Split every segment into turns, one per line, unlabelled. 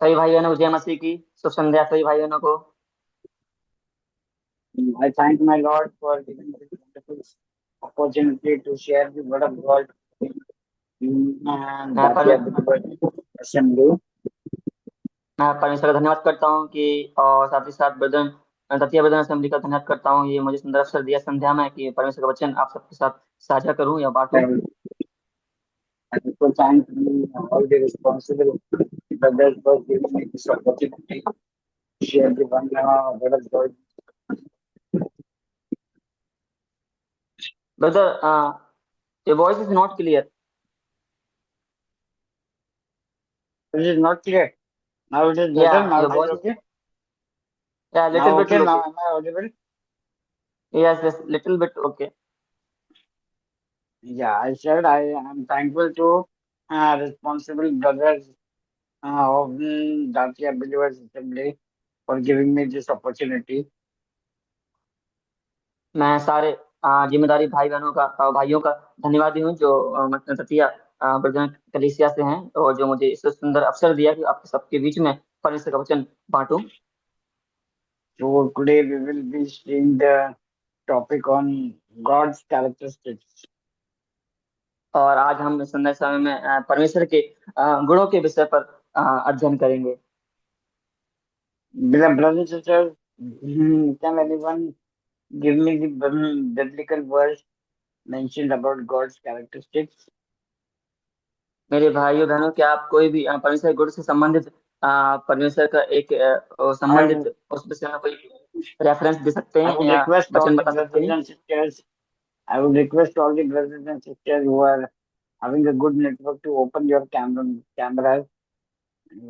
सभी भाई बहनों को जय मसीह की शुभ संध्या सभी भाई बहनों को।
I thank my Lord for giving me this wonderful opportunity to share the word of God in
मैं
Bharatiya
पर,
Bible Assembly.
मैं परमेश्वर का धन्यवाद करता हूँ कि और साथ ही साथ ब्रदर ततीय ब्रदर असेंबली का धन्यवाद करता हूँ। ये मुझे सुंदर अवसर दिया संध्या में कि परमेश्वर का वचन आप सबके साथ साझा करूँ या बांटूं।
I also thank all the responsible brothers for giving me this opportunity to share the word of God.
Brother, your voice is not clear.
This is not clear. Now it is better.
Yeah,
Now
your
it is
voice is,
okay.
yeah, little
Now
bit
okay. Now
okay.
am I audible?
Yes, yes, little bit okay.
Yeah, I said I am thankful to responsible brothers of Bharatiya Believers Assembly for giving me this opportunity.
मैं सारे जिम्मेदारी भाई बहनों का भाइयों का धन्यवादी हूँ जो मतलब ततीया ब्रदर कलीसिया से हैं और जो मुझे इस सुंदर अवसर दिया कि आपके सबके बीच में परमेश्वर का वचन बांटूं।
So today we will be seeing the topic on God's characteristics.
और आज हम इस सुंदर समय में परमेश्वर के गुणों के विषय पर अध्ययन करेंगे।
Beloved brothers and sisters, can anyone give me the biblical verse mentioned about God's characteristics?
मेरे भाइयों बहनों, क्या आप कोई भी परमेश्वर के गुण से संबंधित परमेश्वर का एक
I
संबंधित
would,
उस विषय में कोई रेफरेंस दे सकते
I
हैं
would
या
request all
वचन
the
बता सकते
brothers
हैं?
and sisters, I would request all the brothers and sisters who are having a good network to open your cameras.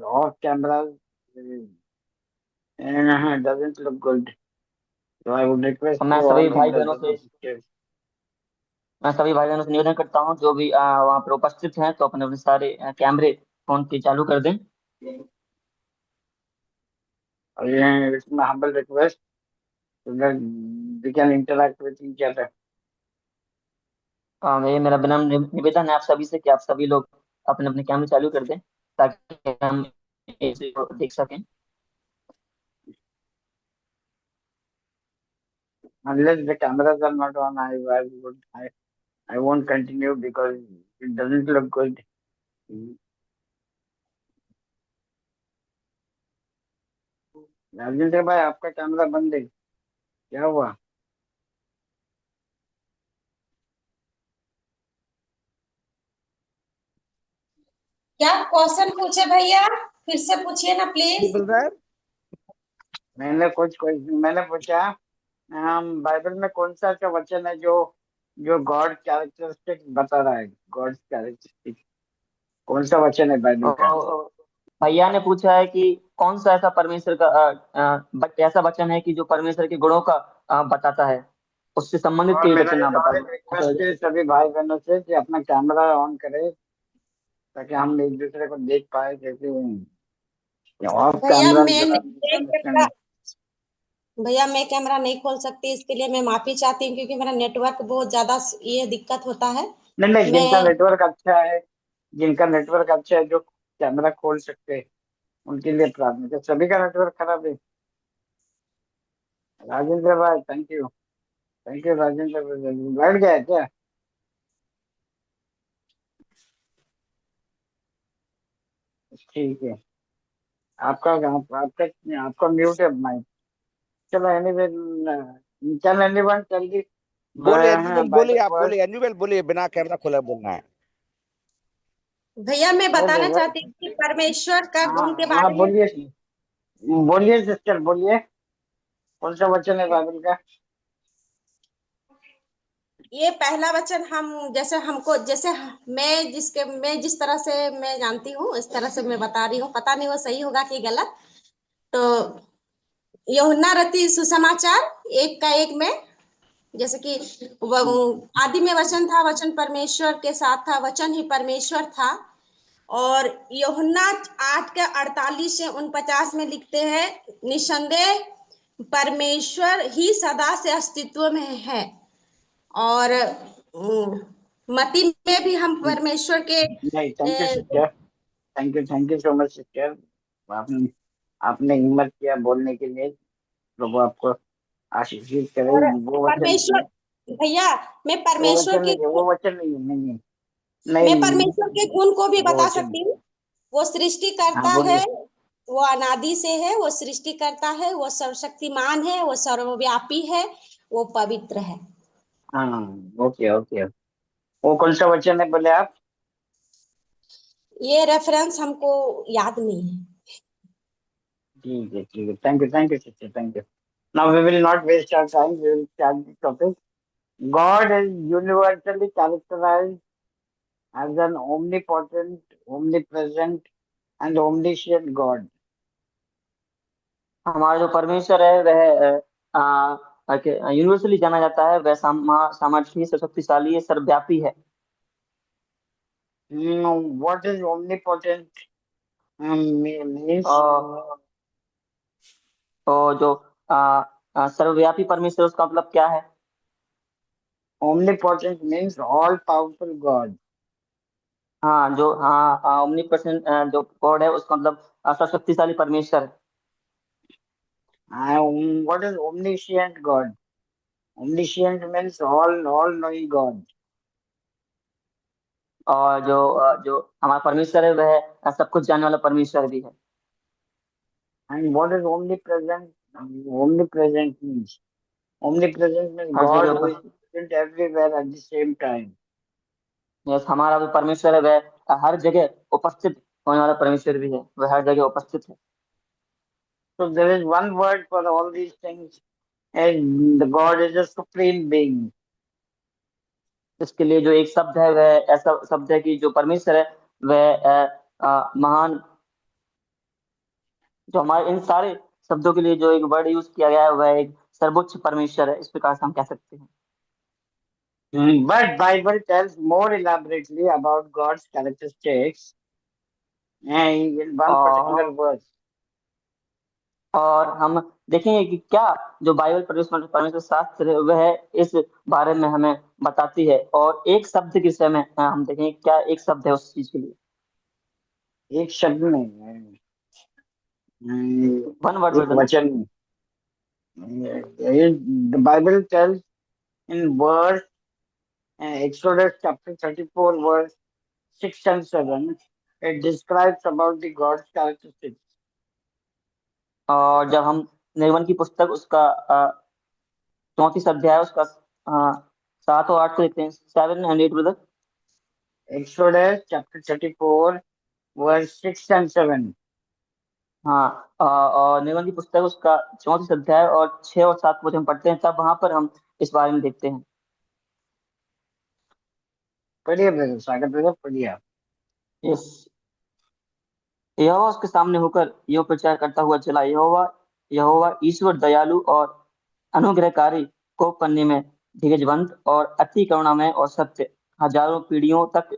Off cameras doesn't look good. So I would request
और
to all the brothers and sisters.
मैं सभी भाई बहनों से निवेदन करता हूँ जो भी वहाँ पर उपस्थित हैं तो अपने अपने सारे कैमरे फोन के चालू कर दें।
It's my humble request so that we can interact with each other.
ये मेरा विनम्र निवेदन है आप सभी से कि आप सभी लोग अपने अपने कैमरे चालू कर दें ताकि हम इसे देख सकें।
Unless the cameras are not on, I won't continue because it doesn't look good. Rajendra भाई आपका कैमरा बंद है क्या हुआ?
क्या क्वेश्चन पूछे भैया? फिर से पूछिए ना
जी
प्लीज।
ब्रदर।
मैंने पूछा बाइबल में कौन सा ऐसा वचन है जो जो गॉड कैरेक्टरिस्टिक्स बता रहा है? गॉड कैरेक्टरिस्टिक्स कौन सा वचन है बाइबल का?
और भैया ने पूछा है कि कौन सा ऐसा परमेश्वर का ऐसा वचन है कि जो परमेश्वर के गुणों का बताता है, उससे संबंधित
और
कोई
मेरा
वचन आप
और
बता
एक
दो ऐसा
रिक्वेस्ट
वचन।
है सभी भाई बहनों से कि अपना कैमरा ऑन करें ताकि हम एक दूसरे को देख पाए जैसे ऑफ
भैया
कैमरा
मैं
जरा
मैं कैमरा
मिसअंडरस्टैंडिंग।
भैया मैं कैमरा नहीं खोल सकती, इसके लिए मैं माफी चाहती हूँ क्योंकि मेरा नेटवर्क बहुत ज्यादा ये दिक्कत होता है।
नहीं नहीं,
मैं
जिनका नेटवर्क अच्छा है जो कैमरा खोल सकते हैं उनके लिए प्रार्थना है। सभी का नेटवर्क खराब है। राजेंद्र भाई थैंक यू राजेंद्र भाई। बैठ गया है क्या? ठीक है। आपका आपका म्यूट है माइक। चलो एनीवे, चल एनीवन टेल दी
बोलिए एनुअल, बोलिए,
बाइबल
आप
वर्स।
बोलिए एनुअल, बोलिए, बिना कैमरा खोला बोलना है।
भैया मैं
नहीं
बताना
नहीं,
चाहती हूँ कि परमेश्वर का
हाँ
गुण के
हाँ,
बारे में।
बोलिए बोलिए सिस्टर बोलिए। कौन सा वचन है बाइबल का?
ये पहला वचन हम जैसे हमको जैसे मैं जिस तरह से मैं जानती हूँ इस तरह से मैं बता रही हूँ, पता नहीं वो सही होगा कि गलत। तो यूहन्ना रची सुसमाचार 1 का 1 में, जैसे कि आदि में वचन था, वचन परमेश्वर के साथ था, वचन ही परमेश्वर था। और यूहन्ना 8 के 48 से 49 में लिखते हैं, निसंदेह परमेश्वर ही सदा से अस्तित्व में है। और मती में भी हम परमेश्वर के
नहीं, thank you sister. Thank you so much sister. आपने आपने हिम्मत किया बोलने के लिए। प्रभु आपको आशीषित करे।
और
वो वचन
परमेश्वर, भैया, मैं
वो
परमेश्वर
वचन
के
नहीं, वो वचन नहीं, नहीं,
मैं
नहीं,
परमेश्वर के गुण को भी
वो
बता
वचन नहीं।
सकती हूँ। वो सृष्टि
हाँ
करता है,
बोलिए।
वो अनादि से है, वो सृष्टि करता है, वो सर्वशक्तिमान है, वो सर्वव्यापी है, वो पवित्र है।
हाँ, ओके ओके। वो कौन सा वचन है बोले आप?
ये रेफरेंस हमको याद नहीं है।
ठीक है, ठीक है, thank you sister, thank you. Now we will not waste our time, we will start the topic. God is universally characterized as an omnipotent, omnipresent, and omniscient God.
हमारा जो परमेश्वर है वह यूनिवर्सली जाना जाता है, वह सामर्थ्य, सर्वशक्तिशाली है, सर्वव्यापी है।
What is omnipotent means?
और जो सर्वव्यापी परमेश्वर, उसका मतलब क्या है?
Omnipotent means all powerful God.
हाँ, जो ओमनीपोटेंट जो गॉड है, उसका मतलब सर्वशक्तिशाली परमेश्वर है।
What is omniscient God? Omniscient means all knowing God.
और जो हमारा परमेश्वर है वह सब कुछ जानने वाला परमेश्वर भी है।
And what is omnipresent? Omnipresent means
her
God
जगह
who is
उपस्थित।
present everywhere at the same time.
Yes, हमारा जो परमेश्वर है वह हर जगह उपस्थित होने वाला परमेश्वर भी है, वह हर जगह उपस्थित है।
So there is one word for all these things, and the God is a supreme being.
इसके लिए जो एक शब्द है वह ऐसा शब्द है कि जो परमेश्वर है वह महान। जो हमारे इन सारे शब्दों के लिए जो एक वर्ड यूज किया गया है वह एक सर्वोच्च परमेश्वर है, इस प्रकार से हम कह सकते हैं।
But Bible tells more elaborately about God's characteristics in one particular
और
verse.
और हम देखेंगे कि क्या जो बाइबल परमेश्वर परमेश्वर शास्त्र है वह इस बारे में हमें बताती है, और एक शब्द के विषय में हम देखेंगे क्या एक शब्द है उस चीज के लिए।
एक शब्द में,
वन वर्ड
एक
वर्जन है।
वचन में। The Bible tells in verse Exodus chapter 34 verse 6 and 7, it describes about the God's characteristics.
और जब हम निर्गमन की पुस्तक उसका 34 अध्याय उसका 7 और 8 को देखते हैं, 7 and 8 brother.
Exodus chapter 34 verse 6 and 7.
हाँ, और निर्गमन की पुस्तक उसका 34 अध्याय और 6 और 7 को जब हम पढ़ते हैं तब वहां पर हम इस बारे में देखते हैं।
पढ़िए ब्रदर, स्वागत ब्रदर, पढ़िए आप।
यस। यहोवा उसके सामने होकर यो प्रचार करता हुआ चला, यहोवा यहोवा ईश्वर दयालु और अनुग्रहकारी, कोप करने में धीरजवंत और अति करुणामय और सत्य, हजारों पीढ़ियों तक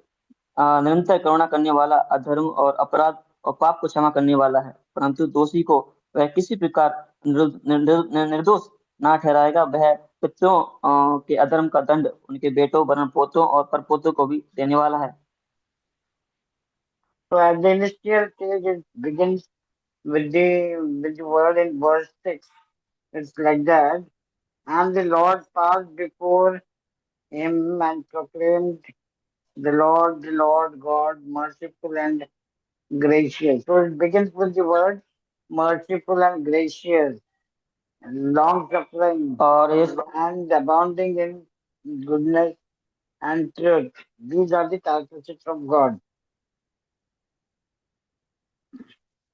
निरंतर करुणा करने वाला, अधर्म और अपराध और पाप को क्षमा करने वाला है, परंतु दोषी को वह किसी प्रकार निर्दोष ना ठहराएगा। वह पितरों के अधर्म का दंड उनके बेटों, वरन पोतों और परपोतों को भी देने वाला है।
So at the initial stage, it begins with the word in verse 6. It's like that. And the Lord passed before him and proclaimed, the Lord God, merciful and gracious. So it begins with the word merciful and gracious, long suffering,
और इस
and abounding in goodness and truth. These are the characteristics of God.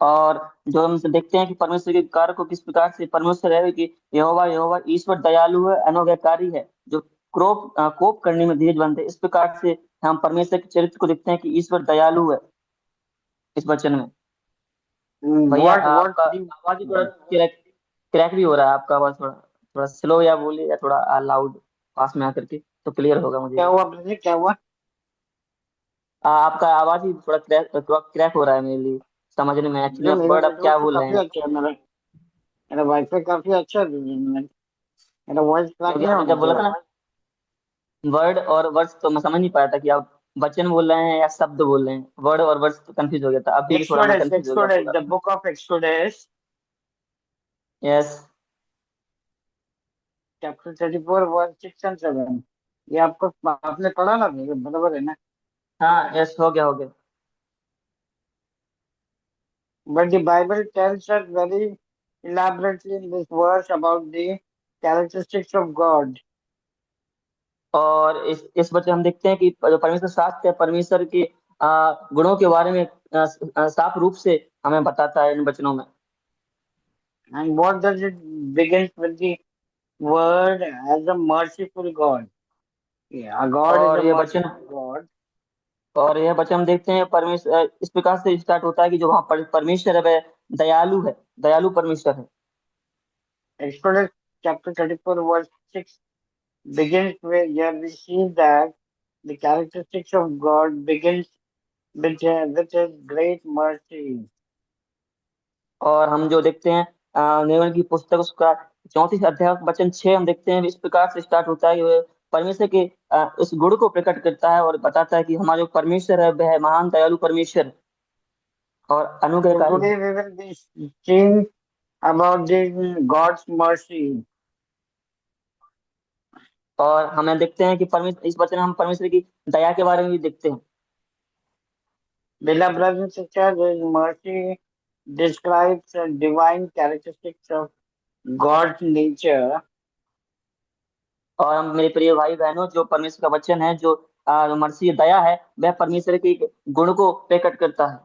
और जो हम देखते हैं कि परमेश्वर के कार्य को किस प्रकार से परमेश्वर है कि यहोवा यहोवा ईश्वर दयालु है, अनुग्रहकारी है, जो कोप करने में धीरजवंत है। इस प्रकार से हम परमेश्वर के चरित्र को देखते हैं कि ईश्वर दयालु है इस वचन में। भैया
What
आपका
the
आवाज ही थोड़ा क्रैक क्रैक भी हो रहा है, आपका आवाज थोड़ा थोड़ा स्लो या बोलिए या थोड़ा लाउड पास में आकर के तो क्लियर होगा मुझे
क्या
भी।
हुआ ब्रदर, क्या हुआ?
आपका आवाज ही थोड़ा क्रैक हो रहा है मेरे लिए समझने में, एक्चुअली
नहीं,
आप
मेरा
वर्ड आप
नेटवर्क
क्या
तो
बोल रहे
काफी
हैं।
अच्छा है। मेरा वाईफाई काफी अच्छा है ब्रदर। मेरा वॉइस ट्रैक
क्योंकि
नहीं
आपने
होना
जब बोला था
चाहिए।
ना वर्ड और वर्ड्स, तो मैं समझ नहीं पाया था कि आप वचन बोल रहे हैं या शब्द बोल रहे हैं, वर्ड और वर्ड्स कंफ्यूज हो गया था, अभी भी थोड़ा मैं
Exodus,
कंफ्यूज हो गया
Exodus,
पूरा।
the book of Exodus,
yes.
chapter 34, verse 6 and 7. ये आपको आपने पढ़ा ना, बराबर है ना?
हाँ यस, हो गया हो गया।
But the Bible tells us very elaborately in this verse about the characteristics of God.
और इस वचन हम देखते हैं कि जो परमेश्वर शास्त्र है, परमेश्वर के गुणों के बारे में साफ रूप से हमें बताता है इन वचनों में।
And what does it begins with the word as a merciful God? Yeah, God is
और
a
ये वचन
merciful God.
और यह वचन हम देखते हैं परमेश्वर इस प्रकार से स्टार्ट होता है कि जो वहाँ परमेश्वर है वह दयालु है, दयालु परमेश्वर है।
Exodus chapter 34 verse 6 begins with, here we see that the characteristics of God begins with his great mercy.
और हम जो देखते हैं निर्मल की पुस्तक उसका 34 अध्याय वचन 6 हम देखते हैं इस प्रकार से स्टार्ट होता है कि वह परमेश्वर के उस गुण को प्रकट करता है और बताता है कि हमारा जो परमेश्वर है वह महान दयालु परमेश्वर है और
So
अनुग्रहकारी है।
today we will be seeing about the God's mercy.
और हमें देखते हैं कि परमेश्वर इस वचन में हम परमेश्वर की दया के बारे में भी देखते हैं।
Beloved brothers and sisters, his mercy describes the divine characteristics of God's nature.
और हम मेरे प्रिय भाई बहनों, जो परमेश्वर का वचन है, जो मर्सी दया है, वह परमेश्वर के गुण को प्रकट करता है।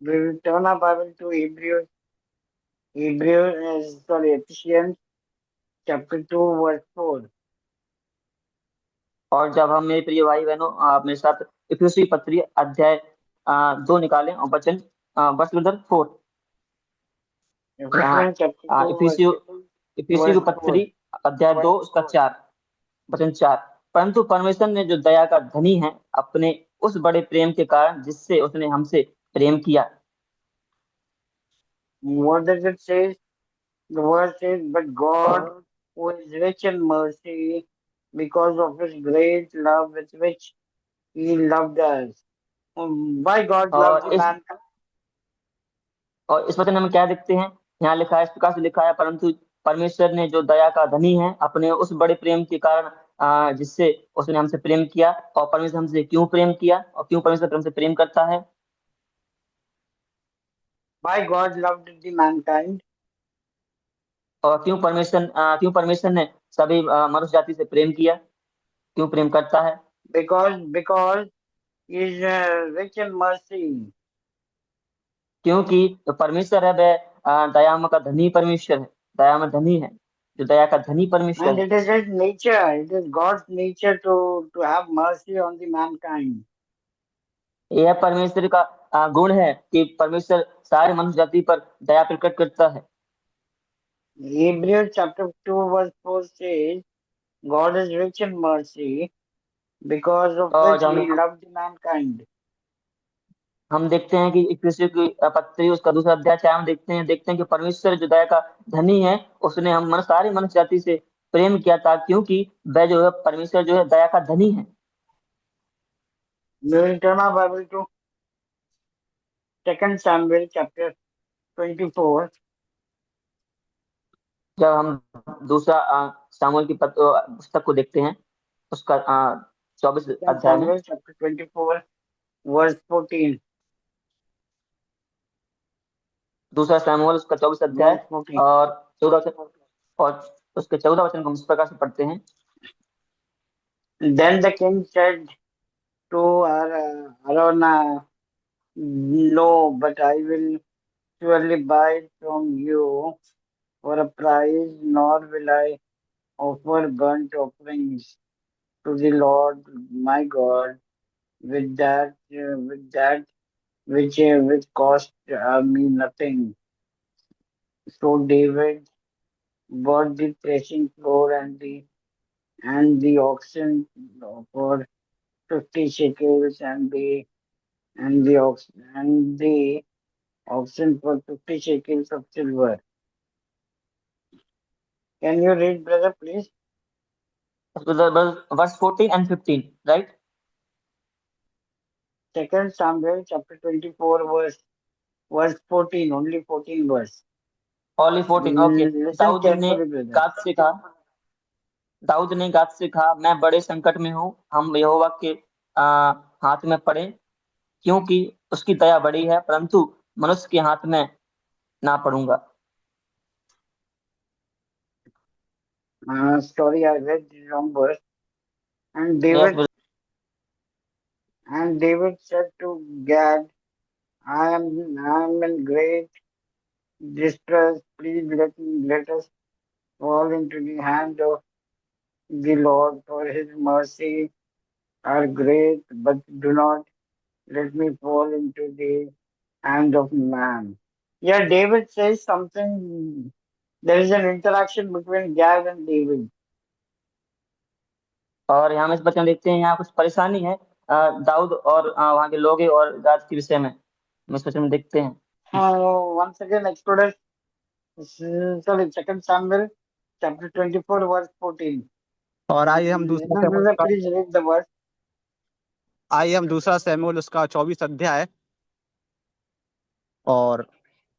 We will turn our Bible to Ephesians chapter 2 verse 4.
और जब हम मेरे प्रिय भाई बहनों आप मेरे साथ इफिसी पत्री अध्याय 2 निकालें और वचन वर्ष नंबर 4।
Ephesians chapter 2
इफिसियो इफिसियो
verse
पत्री
4.
अध्याय 2 उसका 4 वचन 4। परंतु परमेश्वर ने जो दया का धनी है अपने उस बड़े प्रेम के कारण जिससे उसने हमसे प्रेम किया।
What does it say? The verse says, but God, who is rich in mercy, because of his great love with which he loved us. Why God loved
और
the man?
इस वचन में हम क्या देखते हैं, यहाँ लिखा है, इस प्रकार से लिखा है, परंतु परमेश्वर ने जो दया का धनी है अपने उस बड़े प्रेम के कारण जिससे उसने हमसे प्रेम किया। और परमेश्वर हमसे क्यों प्रेम किया और क्यों परमेश्वर हमसे प्रेम करता है?
Why God loved the mankind?
और क्यों परमेश्वर ने सभी मनुष्य जाति से प्रेम किया, क्यों प्रेम करता है?
Because he is rich in mercy.
क्योंकि जो परमेश्वर है वह दयाम का धनी परमेश्वर है, दया में धनी है, जो दया का धनी परमेश्वर
And
है।
it is his nature, it is God's nature to have mercy on the mankind.
यह परमेश्वर का गुण है कि परमेश्वर सारे मनुष्य जाति पर दया प्रकट करता है।
Hebrews chapter 2 verse 4 says, God is rich in mercy, because of
और
which
जब
he loved mankind.
हम देखते हैं कि इफिसियों की पत्री उसका दूसरा अध्याय 4 में देखते हैं कि परमेश्वर जो दया का धनी है उसने हम सारी मनुष्य जाति से प्रेम किया था, क्योंकि वह जो है परमेश्वर जो है दया का धनी है।
We will turn our Bible to 2 Samuel chapter 24.
जब हम दूसरा सामुएल की पुस्तक को देखते हैं उसका 24
2
अध्याय में
Samuel chapter 24 verse 14.
दूसरा सामुएल उसका 24 अध्याय
Verse 14.
और 14 वचन और उसके 14 वचन को हम इस प्रकार से पढ़ते हैं।
Then the king said to Araunah, no, but I will surely buy from you for a price, nor will I offer burnt offerings to the Lord my God with that which cost me nothing. So David bought the threshing floor and the oxen for 50 shekels and the oxen for 50 shekels of silver. Can you read, brother, please?
Verse 14 and 15, right?
2 Samuel chapter 24 verse 14, only 14 verse.
Only 14, okay.
Listen carefully, brother.
गाद से कहा दाऊद ने गाद से कहा, मैं बड़े संकट में हूँ, हम यहोवा के हाथ में पड़े, क्योंकि उसकी दया बड़ी है, परंतु मनुष्य के हाथ में ना पड़ूंगा।
Sorry, I read the wrong verse. And
yes
David said to Gad, I am in great distress. Please let us fall into the hand of the Lord, for his mercy are great, but do not let me fall into the hand of man. Yeah, David says something. There is an interaction between Gad and David.
और यहाँ हम इस बचन देखते हैं, यहाँ कुछ परेशानी है दाऊद और वहाँ के लोग और गाद के विषय में हम इस वचन में देखते हैं।
Once again, Exodus, sorry, 2 Samuel, chapter 24, verse 14.
और आइए हम
Please read the verse.
दूसरा सैमुएल उसका 24 अध्याय और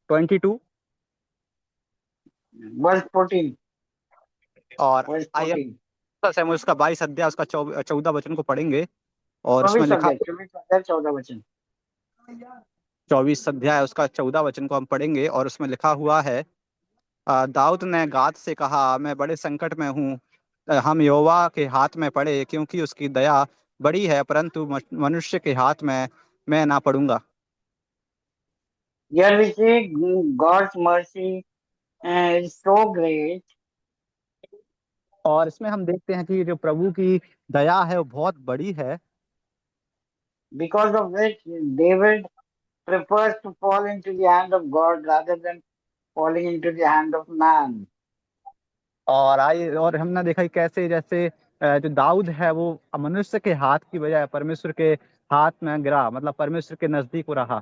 22
verse 14.
और
Verse
आइए
14.
दूसरा सैमुएल उसका 22 अध्याय उसका 14 वचन को पढ़ेंगे और उसमें
24
लिखा
अध्याय 14 वचन।
24 अध्याय उसका 14 वचन को हम पढ़ेंगे और उसमें लिखा हुआ है, दाऊद ने गाद से कहा, मैं बड़े संकट में हूँ, हम यहोवा के हाथ में पड़े, क्योंकि उसकी दया बड़ी है, परंतु मनुष्य के हाथ में मैं ना पड़ूंगा।
Here we see God's mercy is so great.
और इसमें हम देखते हैं कि जो प्रभु की दया है वो बहुत बड़ी है,
Because of which David prefers to fall into the hand of God rather than falling into the hand of man.
और हमने देखा कि कैसे जैसे जो दाऊद है वो मनुष्य के हाथ की बजाय परमेश्वर के हाथ में गिरा, मतलब परमेश्वर के नजदीक वो रहा।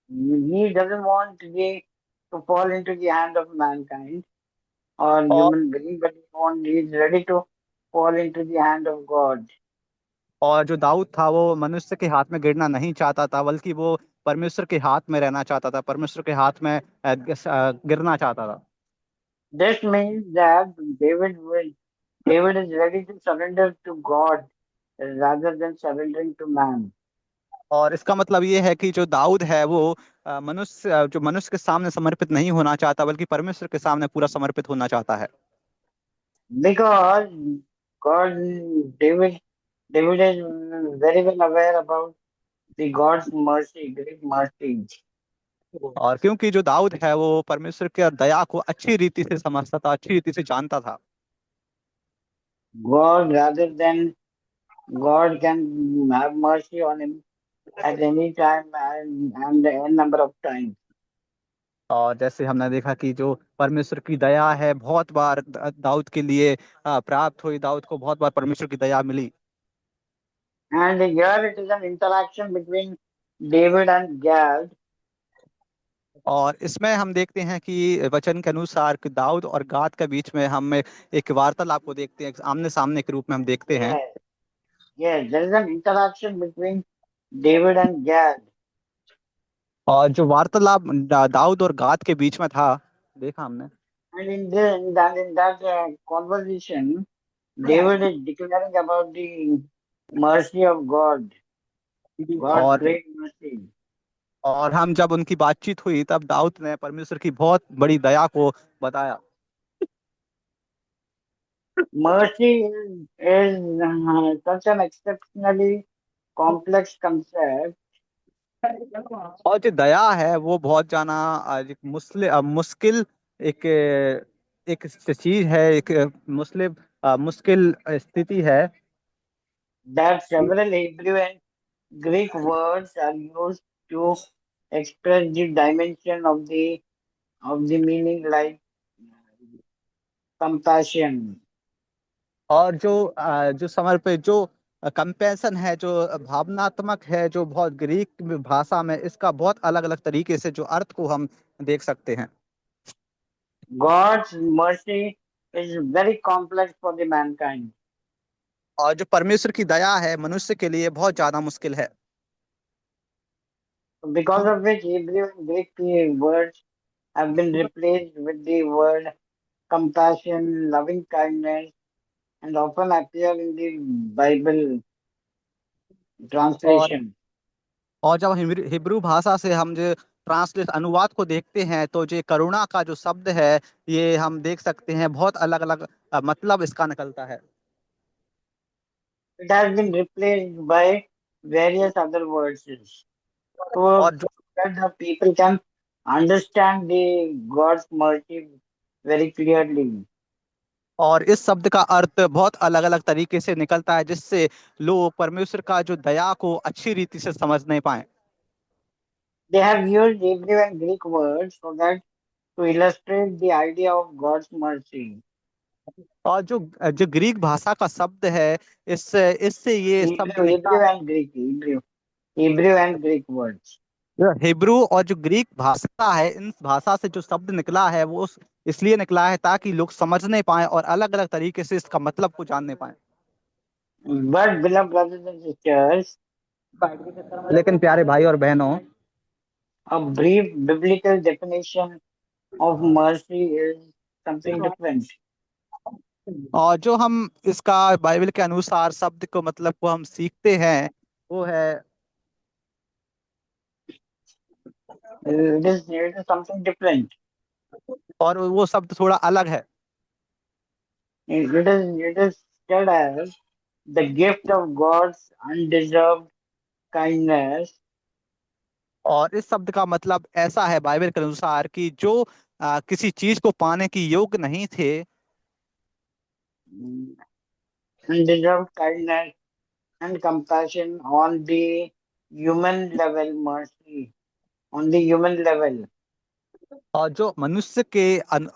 He doesn't want to fall into the hand of mankind or
और
human being, but he is ready to fall into the hand of God.
और जो दाऊद था वो मनुष्य के हाथ में गिरना नहीं चाहता था, बल्कि वो परमेश्वर के हाथ में रहना चाहता था, परमेश्वर के हाथ में गिरना चाहता था।
This means that David is ready to surrender to God rather than surrendering to man.
और इसका मतलब ये है कि जो दाऊद है वो जो मनुष्य के सामने समर्पित नहीं होना चाहता, बल्कि परमेश्वर के सामने पूरा समर्पित होना चाहता है।
Because God, David is very well aware about the God's mercy, great mercy.
और क्योंकि जो दाऊद है वो परमेश्वर के दया को अच्छी रीति से समझता था, अच्छी रीति से जानता था।
God can have mercy on him at any time and n number of times.
और जैसे हमने देखा कि जो परमेश्वर की दया है बहुत बार दाऊद के लिए प्राप्त हुई, दाऊद को बहुत बार परमेश्वर की दया मिली।
And here it is an interaction between David and Gad.
और इसमें हम देखते हैं कि वचन के अनुसार कि दाऊद और गाद के बीच में हम एक वार्तालाप को देखते हैं, आमने सामने के रूप में हम देखते हैं।
Yes, there is an interaction between David and Gad.
और जो वार्तालाप दाऊद और गाद के बीच में था, देखा हमने।
And in that conversation, David is declaring about the mercy of God, God's great mercy.
और हम जब उनकी बातचीत हुई तब दाऊद ने परमेश्वर की बहुत बड़ी दया को बताया।
Mercy is such an exceptionally complex concept.
और जो दया है वो बहुत जाना मुश्किल एक एक चीज है, एक मुश्किल स्थिति है।
That several Hebrew and Greek words are used to express the dimension of the meaning, like compassion.
और जो समर्पित, जो कंपैशन है, जो भावनात्मक है, जो बहुत ग्रीक भाषा में इसका बहुत अलग अलग तरीके से जो अर्थ को हम देख सकते हैं।
God's mercy is very complex for the mankind.
और जो परमेश्वर की दया है मनुष्य के लिए बहुत ज्यादा मुश्किल है।
because of which Hebrew and Greek words have been replaced with the word compassion, loving kindness, and often appear in the Bible
और
translation.
और जब हिब्रू भाषा से हम जो ट्रांसलेट अनुवाद को देखते हैं तो जो करुणा का जो शब्द है ये हम देख सकते हैं बहुत अलग अलग मतलब इसका निकलता है।
It has been replaced by various other words, so
और जो
that the people can understand the God's mercy very clearly.
और इस शब्द का अर्थ बहुत अलग अलग तरीके से निकलता है जिससे लोग परमेश्वर का जो दया को अच्छी रीति से समझ नहीं पाए।
They have used Hebrew and Greek words so that to illustrate the idea of God's mercy.
और जो जो ग्रीक भाषा का शब्द है इससे इससे ये शब्द
Hebrew,
निकला
Hebrew
है।
and Greek, Hebrew and Greek words.
जो हिब्रू और जो ग्रीक भाषा है इन भाषा से जो शब्द निकला है वो इसलिए निकला है ताकि लोग समझ नहीं पाए और अलग अलग तरीके से इसका मतलब को जान नहीं पाए।
But beloved brothers and sisters,
लेकिन प्यारे भाई और बहनों
a brief biblical definition of mercy is something different.
और जो हम इसका बाइबल के अनुसार शब्द को मतलब को हम सीखते हैं वो है
It is something different.
और वो शब्द थोड़ा अलग है।
It is said as the gift of God's undeserved kindness.
और इस शब्द का मतलब ऐसा है बाइबल के अनुसार कि जो किसी चीज को पाने की योग्य नहीं थे
Undeserved kindness and compassion on the human level, mercy on the human level.
और जो मनुष्य के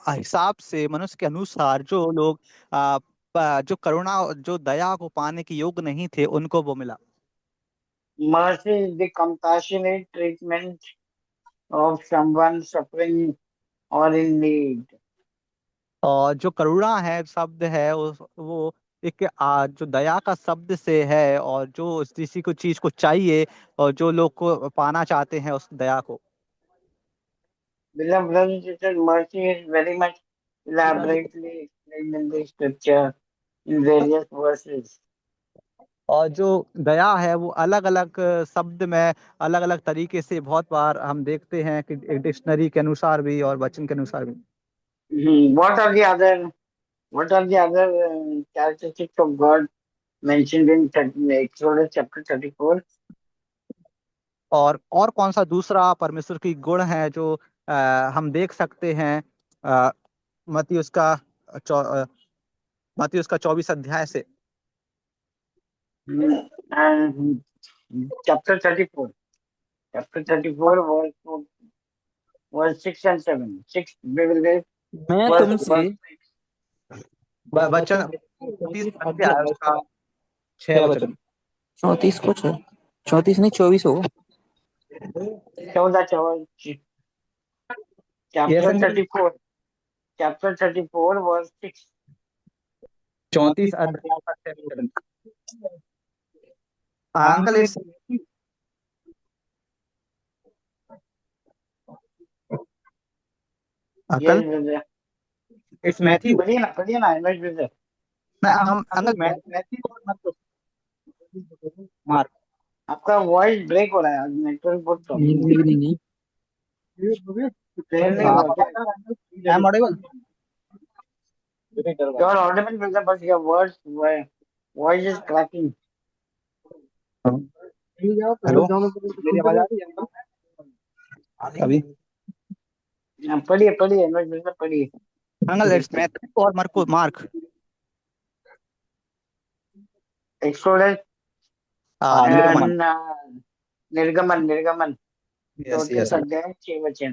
हिसाब से मनुष्य के अनुसार जो लोग जो करुणा जो दया को पाने की योग्य नहीं थे उनको वो मिला।
Mercy is the compassionate treatment of someone suffering or in need.
और जो करुणा है शब्द है वो एक जो दया का शब्द से है और जो किसी को चीज को चाहिए और जो लोग को पाना चाहते हैं उस दया को।
Beloved brothers and sisters, mercy is very much elaborately explained in the scripture in various verses.
और जो दया है वो अलग अलग शब्द में अलग अलग तरीके से बहुत बार हम देखते हैं कि एक डिक्शनरी के अनुसार भी और वचन के अनुसार भी।
What are the other characteristics of God mentioned in Exodus chapter 34?
और कौन सा दूसरा परमेश्वर की गुण है जो हम देख सकते हैं मत्ती उसका मत्ती उसका 24 अध्याय से।
And chapter 34 verse 6 and 7. 6 we will read
मैं
verse
तुमसे
वचन 30 अध्याय उसका 6 वचन।
34 कुछ है 34 नहीं 24 होगा
14 chapter 34 verse 6.
34 अध्याय का 6 वचन। अंकल इस
Yes,
uncle
brother.
It's Matthew.
पढ़िए ना Amos brother.
हम अंकल मैथ्यू मत मार्क।
आपका वॉइस ब्रेक हो रहा है, नेटवर्क बहुत प्रॉब्लम
नहीं
क्लियर नहीं हो रहा क्या?
I am audible.
You are audible brother, but your voice is cracking.
Hello मेरी आवाज आ रही है अंकल अभी?
पढ़िए Amos brother पढ़िए.
अंकल इट्स मैथ्यू और मार्क।
Exodus
निर्गमन।
निर्गमन
यस
34
यस।
अध्याय 6 वचन.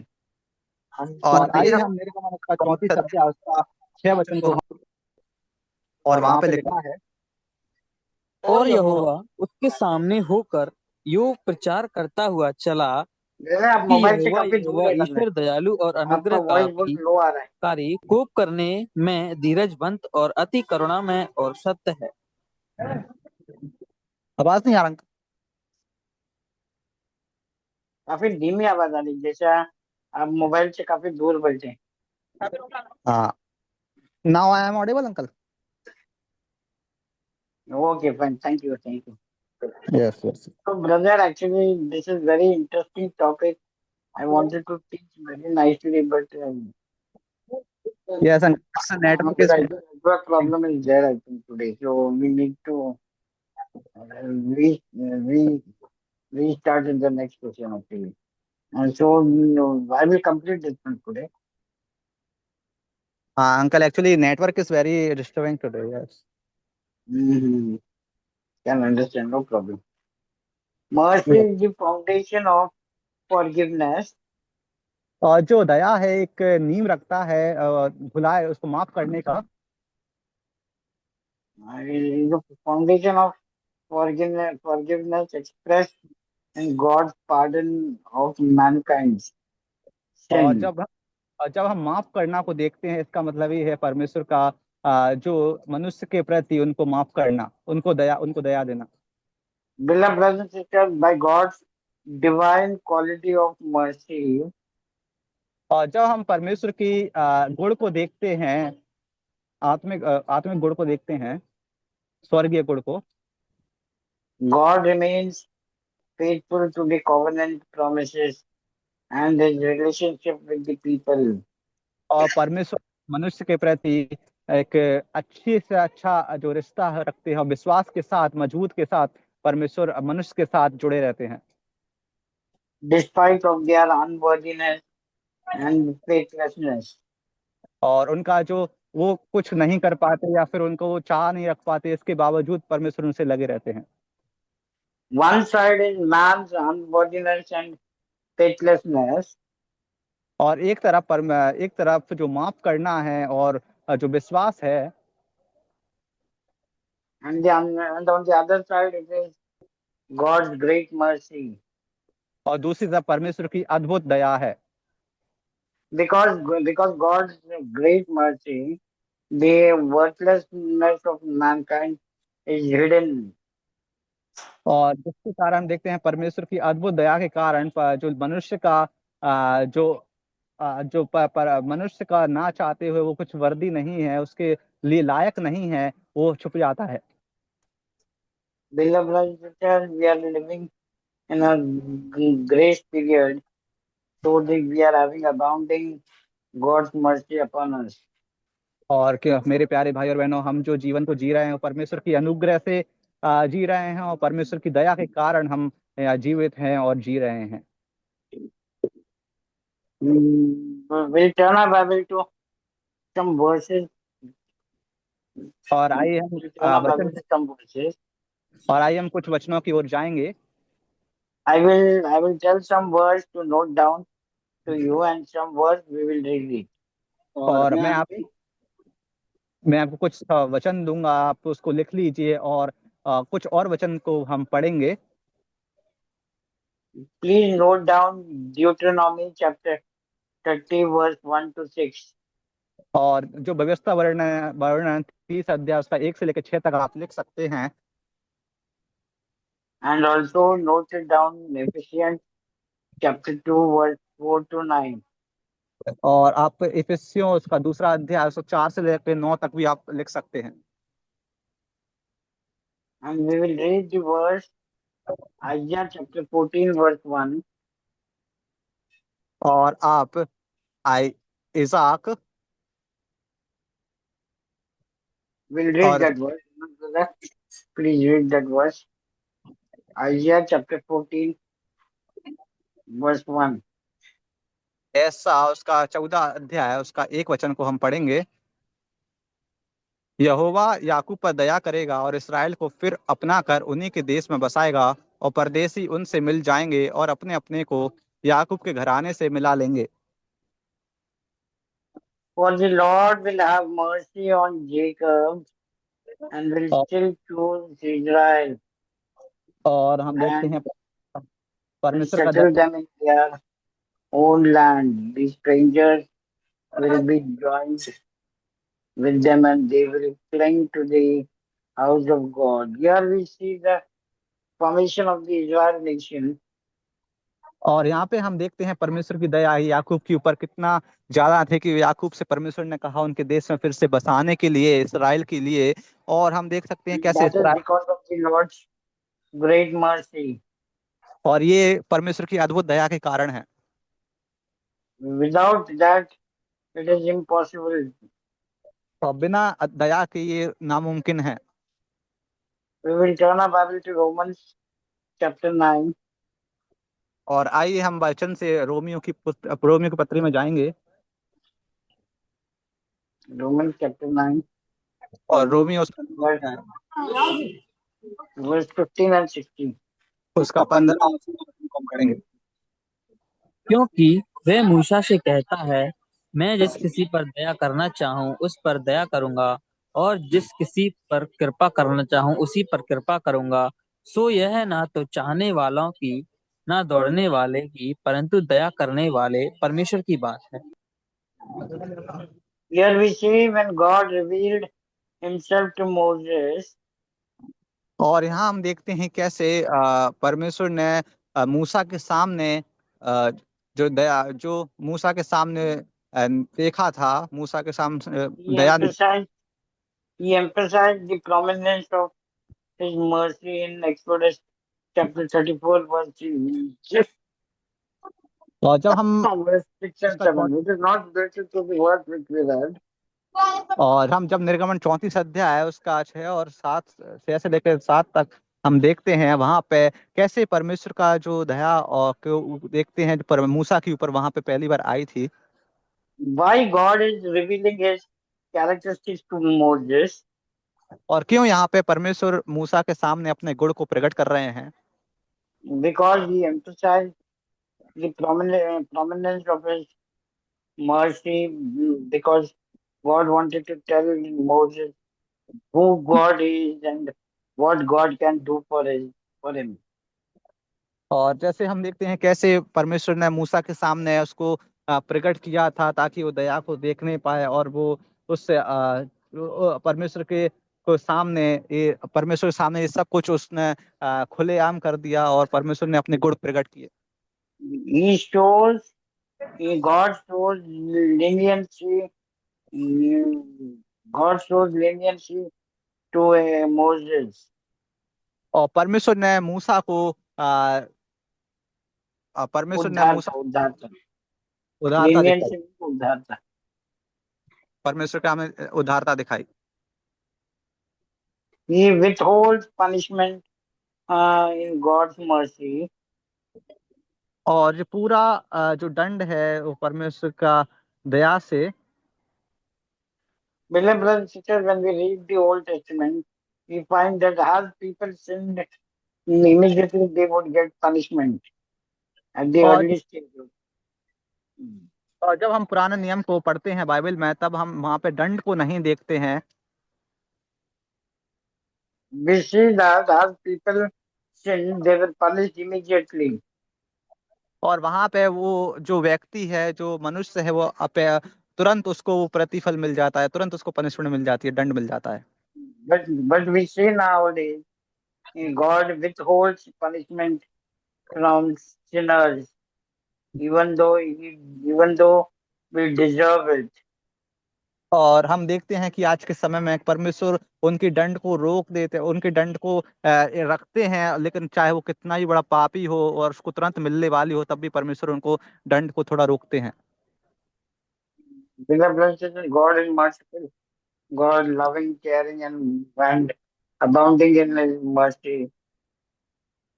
और आइए हम निर्गमन का 34 अध्याय उसका 6 वचन को और वहां पे लिखा है
और यहोवा उसके सामने होकर यो प्रचार करता हुआ चला
आप
कि
मोबाइल से
यहोवा
काफी दूर है लग रहा
ईश्वर दयालु और
है. आपका
अनुग्रहकारी
वॉइस बहुत लो आ रहा है.
कोप करने में धीरजवंत और अति करुणा में और सत्य है।
आवाज नहीं आ रहा?
काफी धीमी आवाज आ रही, जैसे आप मोबाइल से काफी दूर बैठे।
हाँ, now I am audible uncle?
Okay fine, thank you, thank you.
Yes yes.
So brother, actually this is very interesting topic. I wanted to teach very nicely, but
yes uncle, network
the
is
network problem is there, I think, today. So we need to restart in the next session actually. And so I will complete this one today.
हाँ uncle, actually network is very disturbing today. Yes.
Mm-hmm. Can understand, no problem. Mercy is the foundation of forgiveness.
और जो दया है एक नींव रखता है भुलाए उसको माफ करने का।
Is the foundation of forgiveness expressed in God's pardon of mankind's
और
sin.
जब हम माफ करना को देखते हैं, इसका मतलब ये है परमेश्वर का जो मनुष्य के प्रति उनको माफ करना, उनको दया देना।
Beloved brothers and sisters, by God's divine quality of mercy,
और जब हम परमेश्वर की गुण को देखते हैं, आत्मिक गुण को देखते हैं, स्वर्गीय गुण को,
God remains faithful to the covenant promises and his relationship with the people.
और परमेश्वर मनुष्य के प्रति एक अच्छी से अच्छा जो रिश्ता रखते हैं, विश्वास के साथ, मजबूत के साथ परमेश्वर मनुष्य के साथ जुड़े रहते हैं।
Despite of their unworthiness and faithlessness.
और उनका जो वो कुछ नहीं कर पाते या फिर उनको वो चाह नहीं रख पाते, इसके बावजूद परमेश्वर उनसे लगे रहते हैं।
One side is man's unworthiness and faithlessness,
और एक तरफ जो माफ करना है और जो विश्वास है,
and on the other side it is God's great mercy.
और दूसरी तरफ परमेश्वर की अद्भुत दया है।
Because God's great mercy, the worthlessness of mankind is hidden.
और जिसके कारण हम देखते हैं परमेश्वर की अद्भुत दया के कारण जो मनुष्य का मनुष्य का ना चाहते हुए वो कुछ वर्दी नहीं है, उसके लिए लायक नहीं है, वो छुप जाता है।
Beloved brothers and sisters, we are living in a grace period, so that we are having abounding God's mercy upon us.
और मेरे प्यारे भाई और बहनों, हम जो जीवन को जी रहे हैं वो परमेश्वर की अनुग्रह से जी रहे हैं, और परमेश्वर की दया के कारण हम जीवित हैं और जी रहे हैं।
We'll turn our Bible to some verses.
और आइए हम
We'll turn our Bible
वचन
to some verses.
और आइए हम कुछ वचनों की ओर जाएंगे।
I will tell some words to note down to you, and some words we will read it.
और मैं आपको कुछ वचन दूंगा, आप उसको लिख लीजिए, और कुछ और वचन को हम पढ़ेंगे।
Please note down Deuteronomy chapter 30 verse 1 to 6.
और जो व्यवस्था वर्णन 30 अध्याय उसका 1 से लेकर 6 तक आप लिख सकते हैं।
And also note it down Ephesians chapter 2 verse 4 to 9.
और आप इफिसियों उसका दूसरा अध्याय 4 से लेकर 9 तक भी आप लिख सकते हैं।
And we will read the verse Isaiah chapter 14 verse 1.
और आप इसाक
We'll read
और
that verse. Please read that verse. Isaiah chapter 14 verse 1.
ऐसा उसका 14 अध्याय उसका 1 वचन को हम पढ़ेंगे। यहोवा याकूब पर दया करेगा और इसराइल को फिर अपना कर उन्हीं के देश में बसाएगा, और परदेसी उनसे मिल जाएंगे और अपने अपने को याकूब के घराने से मिला लेंगे।
For the Lord will have mercy on Jacob and will
और
still choose Israel
हम देखते
and
हैं
will
परमेश्वर का
settle them in their own land. The strangers will be joined with them and they will cling to the house of God. Here we see the formation of the Israel nation.
और यहाँ पे हम देखते हैं परमेश्वर की दया याकूब के ऊपर कितना ज्यादा थे कि याकूब से परमेश्वर ने कहा उनके देश में फिर से बसाने के लिए, इसराइल के लिए। और हम देख सकते हैं कैसे
That is
Israel,
because of the Lord's great mercy.
और ये परमेश्वर की अद्भुत दया के कारण है।
Without that, it is impossible.
और बिना दया के ये नामुमकिन है।
We will turn our Bible to Romans chapter 9.
और आइए हम वचन से रोमियो की पत्री में जाएंगे।
Romans chapter 9,
और रोमियो
verse, verse 15 and 16.
उसका 15 को हम पढ़ेंगे।
क्योंकि वह मूसा से कहता है, मैं जिस किसी पर दया करना चाहूं उस पर दया करूंगा, और जिस किसी पर कृपा करना चाहूं उसी पर कृपा करूंगा। सो यह ना तो चाहने वालों की ना दौड़ने वाले की, परंतु दया करने वाले परमेश्वर की बात है।
Here we see when God revealed himself to Moses,
और यहाँ हम देखते हैं कैसे परमेश्वर ने मूसा के सामने जो मूसा के सामने देखा था, मूसा के सामने
he
Daya.
emphasized, he emphasized the prominence of his mercy in Exodus chapter 34,
और जब हम
verse 6 and 7, which is not related to the word which we read.
जब निर्गमन 34 अध्याय है उसका 6 और 7 से लेकर 7 तक हम देखते हैं वहां पे कैसे परमेश्वर का जो दया और को देखते हैं, पर मूसा के ऊपर वहां पे पहली बार आई थी।
Why God is revealing his characteristics to Moses?
और क्यों यहाँ पे परमेश्वर मूसा के सामने अपने गुण को प्रकट कर रहे हैं?
Because he emphasized the prominence of his mercy, because God wanted to tell Moses who God is and what God can do for him.
और जैसे हम देखते हैं कैसे परमेश्वर ने मूसा के सामने उसको प्रकट किया था ताकि वो दया को देखने पाए, और वो उससे परमेश्वर के सामने परमेश्वर के सामने ये सब कुछ उसने खुलेआम कर दिया और परमेश्वर ने अपने गुण प्रकट किए।
He shows, God shows leniency. God shows leniency to Moses.
और परमेश्वर ने मूसा को
उद्धारता
उदारता दिखाई।
leniency उद्धारता.
परमेश्वर का हमें उदारता दिखाई।
He withholds punishment in God's mercy.
और जो पूरा जो दंड है वो परमेश्वर का दया से।
Beloved brothers and sisters, when we read the Old Testament, we find that as people sinned, immediately they would get punishment at the
और
early stage.
और जब हम पुराने नियम को पढ़ते हैं बाइबल में तब हम वहां पे दंड को नहीं देखते हैं।
We see that as people sinned, they were punished immediately.
और वहां पे वो जो व्यक्ति है, जो मनुष्य है, वो तुरंत उसको वो प्रतिफल मिल जाता है, तुरंत उसको पनिशमेंट मिल जाती है, दंड मिल जाता है।
But we see nowadays God withholds punishment from sinners, even though we deserve it.
और हम देखते हैं कि आज के समय में परमेश्वर उनकी दंड को रोक देते, उनके दंड को रखते हैं, लेकिन चाहे वो कितना ही बड़ा पापी हो और उसको तुरंत मिलने वाली हो तब भी परमेश्वर उनको दंड को थोड़ा रोकते हैं।
Beloved brothers and sisters, God is merciful, God loving, caring, and abounding in His mercy.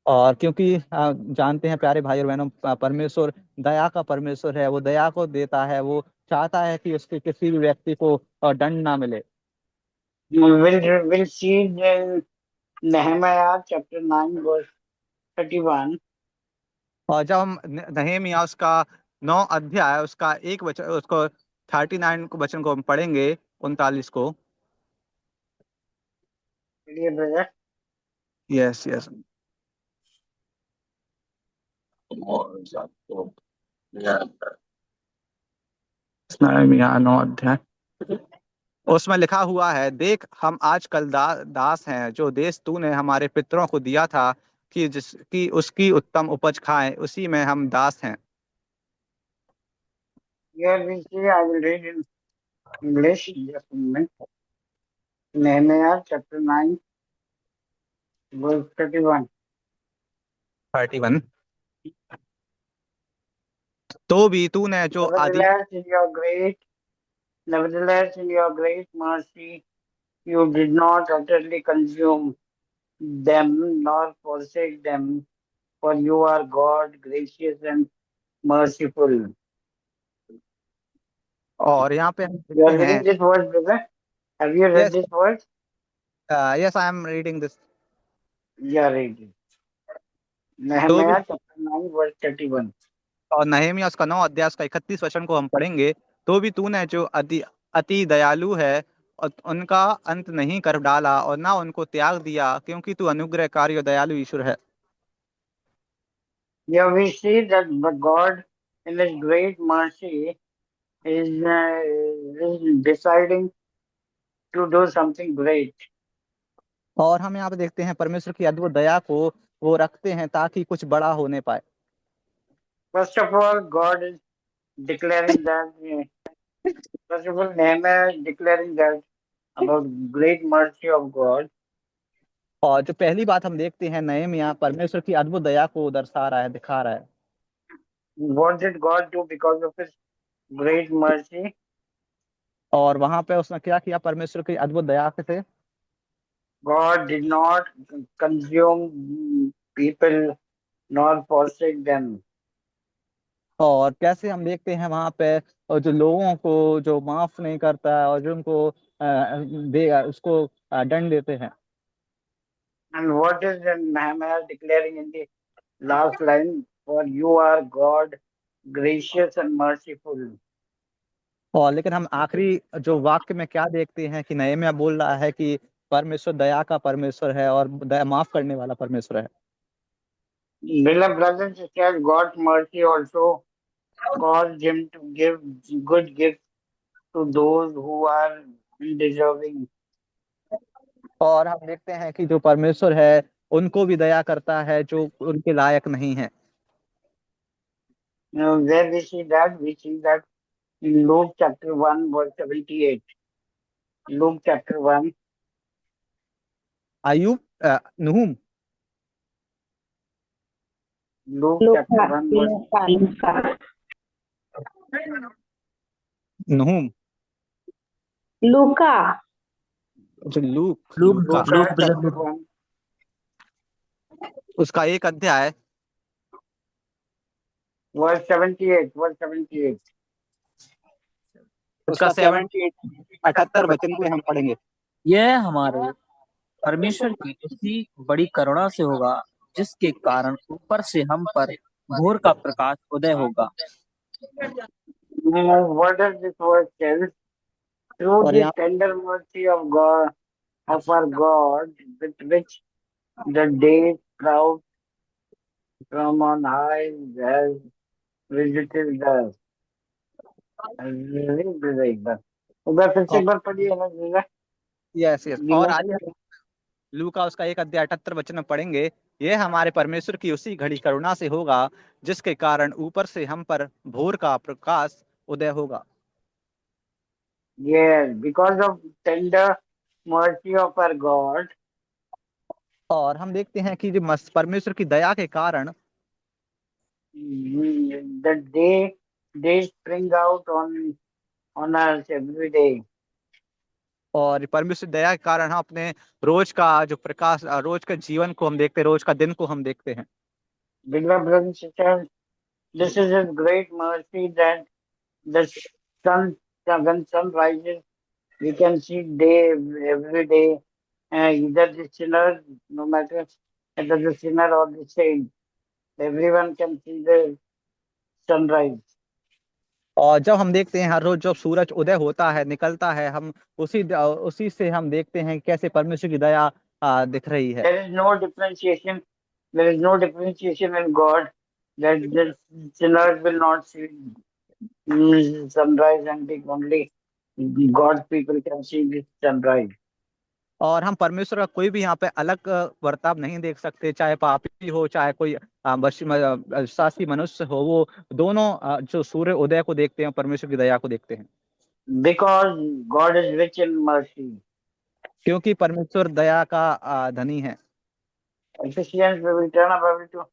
और क्योंकि जानते हैं प्यारे भाई और बहनों, परमेश्वर दया का परमेश्वर है, वो दया को देता है, वो चाहता है कि उसके किसी भी व्यक्ति को दंड ना मिले।
We'll see in Nehemiah chapter 9 verse 31.
और जब हम नहमीया उसका 9 अध्याय उसका एक वचन उसको 39 को वचन को हम पढ़ेंगे, 39 को।
Dear brother,
yes yes. Nehemiah 9 अध्याय उसमें लिखा हुआ है, देख हम आजकल दास हैं, जो देश तूने हमारे पितरों को दिया था कि जिसकी उसकी उत्तम उपज खाएं, उसी में हम दास हैं।
Here we see, I will read in English, just a minute. Nehemiah chapter 9, verse 31.
31। तो भी तूने जो आदि
Nevertheless, in your great mercy, you did not utterly consume them nor forsake them, for you are God, gracious and merciful.
और यहाँ पे हम
You are
देखते हैं।
reading this word, brother? Have you read
yes,
this word?
Yes I am reading this.
Yeah, read it.
तो भी,
Nehemiah chapter 9, verse 31.
और नहमीया उसका 9 अध्याय उसका 31 वचन को हम पढ़ेंगे। तो भी तूने जो अति अति दयालु है और उनका अंत नहीं कर डाला और ना उनको त्याग दिया, क्योंकि तू अनुग्रहकारी और दयालु ईश्वर है।
Here we see that the God, in His great mercy, is deciding to do something great.
और हम यहाँ पे देखते हैं परमेश्वर की अद्भुत दया को वो रखते हैं ताकि कुछ बड़ा होने पाए।
First of all, God is declaring that. First of all, Nehemiah is declaring that about great mercy of God.
और जो पहली बात हम देखते हैं, नहमीया परमेश्वर की अद्भुत दया को दर्शा रहा है, दिखा रहा है।
What did God do because of His great mercy?
और वहां पे उसने क्या किया परमेश्वर की अद्भुत दया से?
God did not consume people nor forsake them.
और कैसे हम देखते हैं वहां पे, और जो लोगों को जो माफ नहीं करता है और जो उनको देगा उसको दंड देते हैं।
And what is Nehemiah declaring in the last line? For you are God, gracious and merciful.
और लेकिन हम आखिरी जो वाक्य में क्या देखते हैं कि नहमीया बोल रहा है कि परमेश्वर दया का परमेश्वर है और दया माफ करने वाला परमेश्वर है।
Beloved brothers and sisters, God's mercy also caused him to give good gifts to those who are undeserving.
और हम देखते हैं कि जो परमेश्वर है उनको भी दया करता है जो उनके लायक नहीं है।
Where we see that in Luke chapter 1, verse 78. Luke chapter 1.
Ayub Nahum
Luke chapter 1, verse
नहूम
लूका
जो लूक
लूक
chapter
ब्रदर
1,
उसका 1 अध्याय
verse 78. Verse 78.
उसका 78 वचन को हम पढ़ेंगे।
यह हमारे परमेश्वर की उसी बड़ी करुणा से होगा जिसके कारण ऊपर से हम पर भोर का प्रकाश उदय होगा।
What does this verse tell? Through the tender mercy of God, of our God, with which the day cloud from on high has visited us. उधर फिर से एक बार पढ़िए ना।
Yes yes. और आइए लूका उसका 1 अध्याय 78 वचन में पढ़ेंगे। ये हमारे परमेश्वर की उसी घड़ी करुणा से होगा जिसके कारण ऊपर से हम पर भोर का प्रकाश उदय होगा।
Yes, because of tender mercy of our God.
और हम देखते हैं कि जो परमेश्वर की दया के कारण
The day spring out on us every day.
और परमेश्वर दया के कारण हम अपने रोज का जो प्रकाश, रोज का जीवन को हम देखते हैं, रोज का दिन को हम देखते हैं।
Beloved brothers and sisters, this is His great mercy that the sun, when sun rises, we can see day every day. Either the sinner, no matter whether the sinner or the saint, everyone can see the sunrise.
और जब हम देखते हैं हर रोज जब सूरज उदय होता है, निकलता है, हम उसी से हम देखते हैं कैसे परमेश्वर की दया दिख रही है।
There is no differentiation. There is no differentiation in God that the sinners will not see sunrise and be only God's people can see this sunrise.
और हम परमेश्वर का कोई भी यहाँ पे अलग वर्ताव नहीं देख सकते, चाहे पापी हो चाहे कोई विश्वासी मनुष्य हो, वो दोनों जो सूर्य उदय को देखते हैं परमेश्वर की दया को देखते हैं,
Because God is rich in mercy.
क्योंकि परमेश्वर दया का धनी है।
Ephesians, we will turn about to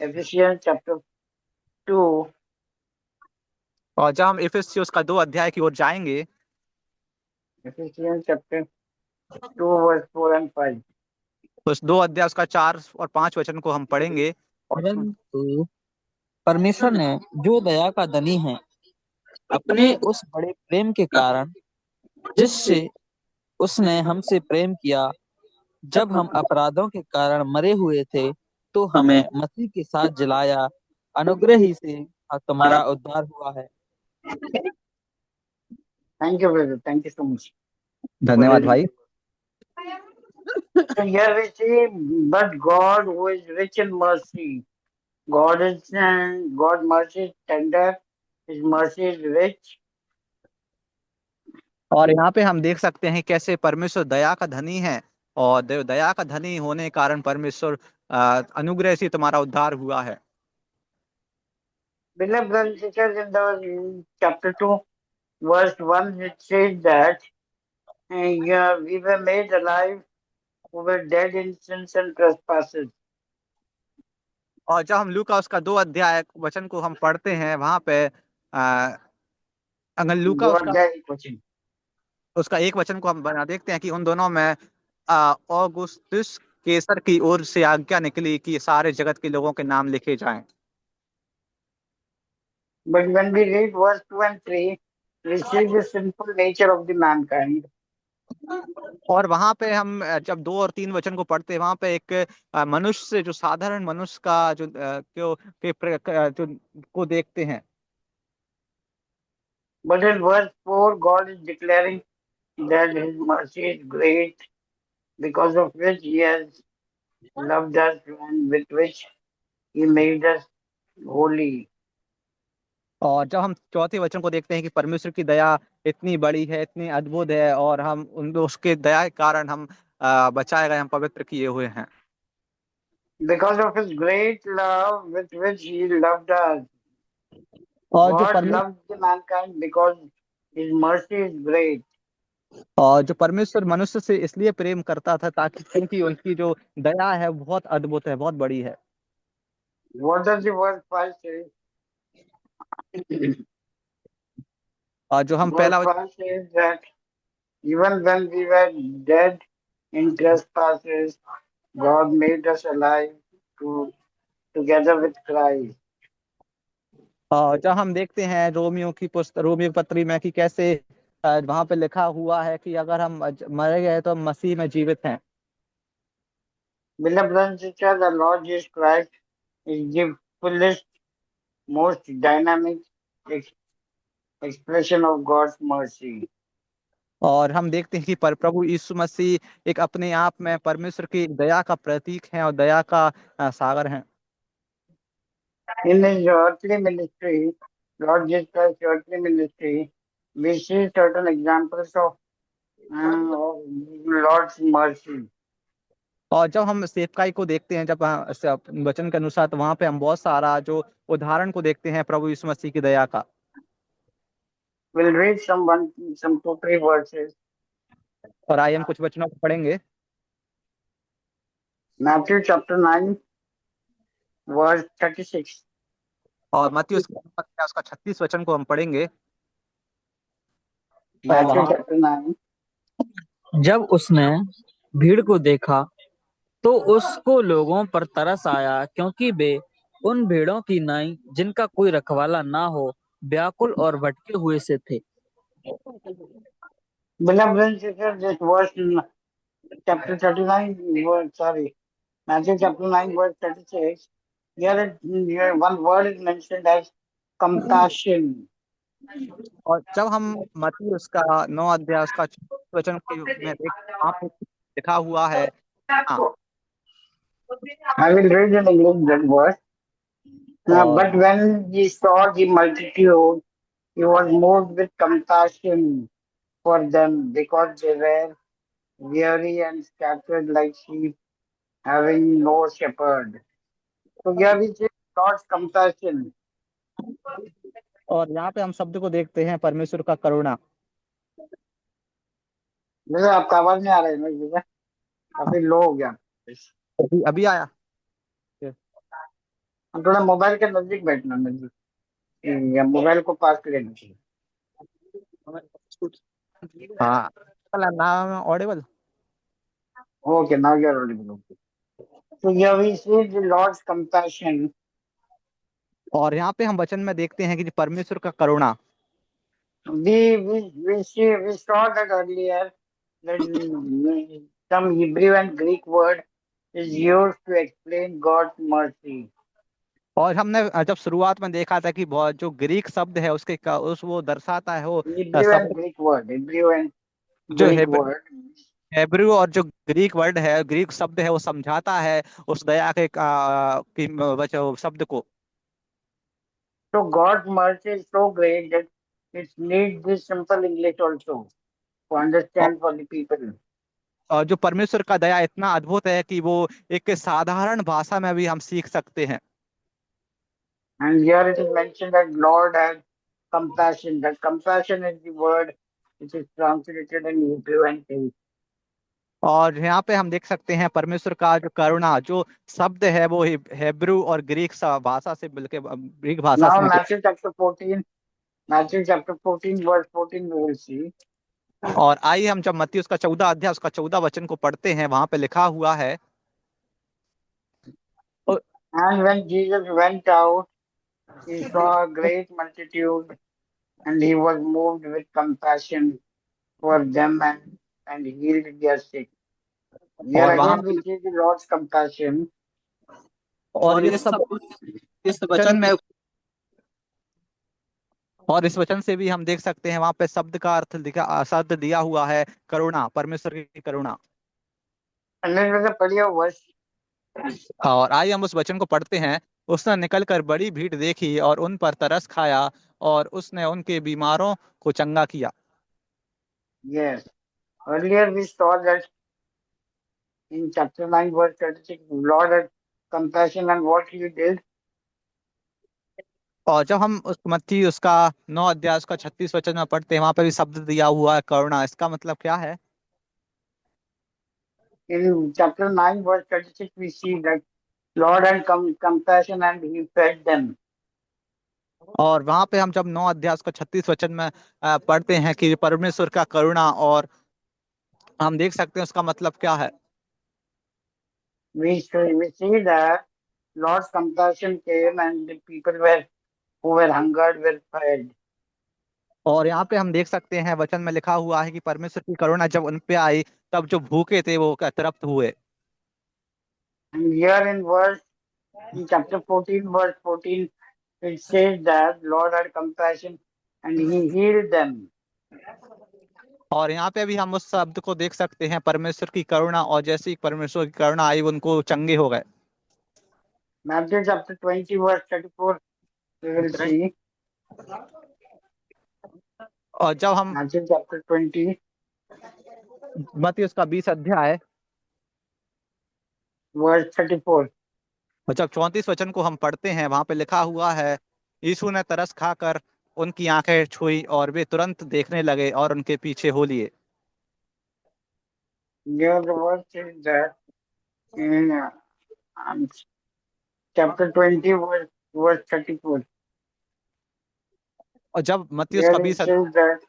Ephesians chapter 2.
और जब हम इफिसियुस का 2 अध्याय की ओर जाएंगे,
Ephesians chapter 2 verse 4 and 5.
उस 2 अध्याय उसका 4 और 5 वचन को हम पढ़ेंगे।
परंतु परमेश्वर ने जो दया का धनी है, अपने उस बड़े प्रेम के कारण जिससे उसने हमसे प्रेम किया, जब हम अपराधों के कारण मरे हुए थे तो हमें मसीह के साथ जलाया, अनुग्रह ही से तुम्हारा उद्धार हुआ है।
Thank you, brother. Thank you so much.
धन्यवाद भाई।
So here we see, but God who is rich in mercy. God mercy is tender. His mercy is rich.
और यहाँ पे हम देख सकते हैं कैसे परमेश्वर दया का धनी है, और दया का धनी होने के कारण परमेश्वर अनुग्रह से तुम्हारा उद्धार हुआ है।
Beloved brothers and sisters, in the chapter 2, verse 1, it says that we were made alive who were dead in sins and trespasses.
और जब हम लूका उसका 2 अध्याय वचन को हम पढ़ते हैं, वहां पे अगर लूका उसका 1 वचन को हम बना देखते हैं कि उन दोनों में ऑगुस्तुस कैसर की ओर से आज्ञा निकली कि सारे जगत के लोगों के नाम लिखे जाएं।
But when we read verse 2 and 3, we see the sinful nature of the mankind.
और वहां पे हम जब 2 और 3 वचन को पढ़ते हैं, वहां पे एक मनुष्य जो साधारण मनुष्य का जो को देखते हैं।
But in verse 4, God is declaring that His mercy is great, because of which He has loved us and with which He made us holy.
और जब हम 4थे वचन को देखते हैं कि परमेश्वर की दया इतनी बड़ी है, इतनी अद्भुत है, और हम उसके दया के कारण हम बचाए गए, हम पवित्र किए हुए हैं।
Because of His great love with which He loved us.
और
God loved the mankind because His mercy is great.
और जो परमेश्वर मनुष्य से इसलिए प्रेम करता था ताकि क्योंकि उनकी जो दया है बहुत अद्भुत है, बहुत बड़ी है।
What does the verse 5 say?
और जो हम पहला
verse 5 says that even when we were dead in trespasses, God made us alive together with Christ.
जब हम देखते हैं रोमियो पत्री में कि कैसे वहां पे लिखा हुआ है कि अगर हम मरे गए तो हम मसीह में जीवित हैं।
Beloved brothers and sisters, the Lord Jesus Christ is the fullest, most dynamic expression of God's mercy.
और हम देखते हैं कि प्रभु यीशु मसीह एक अपने आप में परमेश्वर की दया का प्रतीक है और दया का सागर है।
In His earthly ministry, Lord Jesus Christ's earthly ministry, we see certain examples of Lord's mercy.
और जब हम सेवकाई को देखते हैं, जब वचन के अनुसार, तो वहां पे हम बहुत सारा जो उदाहरण को देखते हैं प्रभु यीशु मसीह की दया का।
We'll read some 2-3 verses.
और आइए हम कुछ वचनों को पढ़ेंगे।
Matthew chapter 9 verse 36.
और मत्ती उसका 36 वचन को हम पढ़ेंगे।
Matthew chapter 9.
जब उसने भीड़ को देखा तो उसको लोगों पर तरस आया, क्योंकि वे उन भेड़ों की नाई जिनका कोई रखवाला ना हो व्याकुल और भटके हुए से थे।
Beloved sisters, this verse chapter 39 Matthew chapter 9 verse 36. Here one word is mentioned as compassion.
और जब हम मत्ती उसका 9 अध्याय उसका 36 वचन में वहां पे लिखा हुआ है।
I will read in English that verse. But when he saw the multitude, he was moved with compassion for them because they were weary and scattered like sheep, having no shepherd. So here we see God's compassion.
और यहाँ पे हम शब्द को देखते हैं परमेश्वर का करुणा।
जैसे आपका आवाज नहीं आ रहा है ना जैसे काफी लो हो गया।
अभी अभी आया।
हम थोड़ा मोबाइल के नजदीक बैठना, नजदीक या मोबाइल को पास कर लेना चाहिए।
हाँ, now Audible.
Okay, now you are audible. Okay. So here we see the Lord's compassion.
और यहाँ पे हम वचन में देखते हैं कि परमेश्वर का करुणा।
We saw that earlier that some Hebrew and Greek word is used to explain God's mercy.
और हमने जब शुरुआत में देखा था कि जो ग्रीक शब्द है उसके वो दर्शाता है वो
Hebrew and
शब्द
Greek word, Hebrew and
जो
Greek word.
हेब्रू और जो ग्रीक वर्ड है, ग्रीक शब्द है, वो समझाता है उस दया के शब्द को।
So God's mercy is so great that it needs this simple English also to understand for the people.
और जो परमेश्वर का दया इतना अद्भुत है कि वो एक साधारण भाषा में भी हम सीख सकते हैं।
And here it is mentioned that Lord has compassion. That compassion is the word which is translated in Hebrew and Greek.
और यहाँ पे हम देख सकते हैं परमेश्वर का जो करुणा, जो शब्द है वो हेब्रू और ग्रीक भाषा से मिलके ग्रीक भाषा
Now
से
Matthew chapter 14 verse 14 we will see.
और आइए हम जब मत्ती उसका 14 अध्याय उसका 14 वचन को पढ़ते हैं, वहां पे लिखा हुआ है।
And when Jesus went out, he saw a great multitude, and he was moved with compassion for them and healed their sick. Here
और वहां
again we see the Lord's compassion.
और ये सब इस वचन में और इस वचन से भी हम देख सकते हैं वहां पे शब्द का अर्थ शब्द दिया हुआ है करुणा, परमेश्वर की करुणा।
And then with the padiya verse,
और आइए हम उस वचन को पढ़ते हैं। उसने निकलकर बड़ी भीड़ देखी और उन पर तरस खाया और उसने उनके बीमारों को चंगा किया।
yes. Earlier we saw that in chapter 9 verse 36, Lord had compassion and what he did.
और जब हम उस मत्ती उसका 9 अध्याय उसका 36 वचन में पढ़ते हैं, वहां पे भी शब्द दिया हुआ है करुणा। इसका मतलब क्या है?
In chapter 9 verse 36 we see that Lord had compassion and he fed them.
और वहां पे हम जब 9 अध्याय उसका 36 वचन में पढ़ते हैं कि परमेश्वर का करुणा, और हम देख सकते हैं उसका मतलब क्या है।
We see that Lord's compassion came and the people who were hungered were fed.
और यहाँ पे हम देख सकते हैं वचन में लिखा हुआ है कि परमेश्वर की करुणा जब उन पे आई तब जो भूखे थे वो तृप्त हुए।
And here in chapter 14 verse 14 it says that Lord had compassion and he healed them.
और यहाँ पे भी हम उस शब्द को देख सकते हैं परमेश्वर की करुणा, और जैसे ही परमेश्वर की करुणा आई उनको चंगे हो गए।
Matthew chapter 20 verse 34 we will see.
और जब हम
Matthew chapter 20
मत्ती उसका 20 अध्याय
verse 34.
और जब 34 वचन को हम पढ़ते हैं, वहां पे लिखा हुआ है, यीशु ने तरस खाकर उनकी आंखें छुई और वे तुरंत देखने लगे और उनके पीछे हो लिए।
Here the verse says that in chapter 20 verse 34.
और जब मत्ती
Here
उसका
it
20
says that